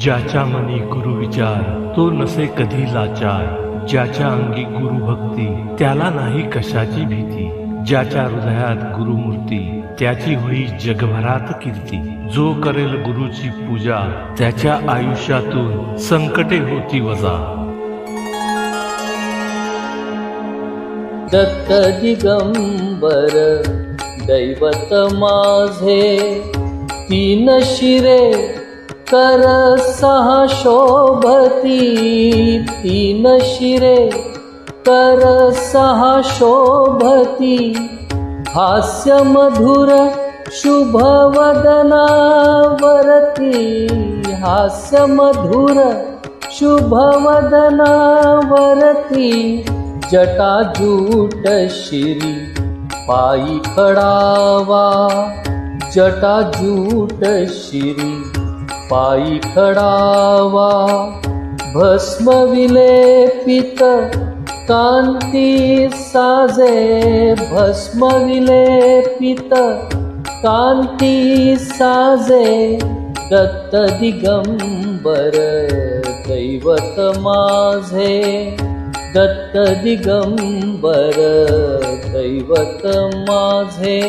ज्याच्या मनी गुरु विचार तो नसे कधी लाचार, ज्याच्या अंगी गुरु भक्ती त्याला नाही कशाची भीती, ज्याच्या हृदयात गुरुमूर्ती त्याची होई जगभरात कीर्ती, जो करेल गुरुची पूजा त्याच्या आयुष्यातून संकटे होती वजा। दत्त दिगंबर दैवत माझे, तीन शिरे कर सहा शोभती, तीन शिरे कर सहा शोभती, हास्य मधुर शुभ वदनावरती, हास्य मधुर शुभ वदनावरती, जटाजूट शिरी पायी खडावा, जटाजूट शिरी पायी खडावा, भस्म विलेपित कांती साजे, भस्म विलेपित कांती साजे, दत्त दिगंबर दैवत माझे, दत्त दिगंबर दैवत माझे।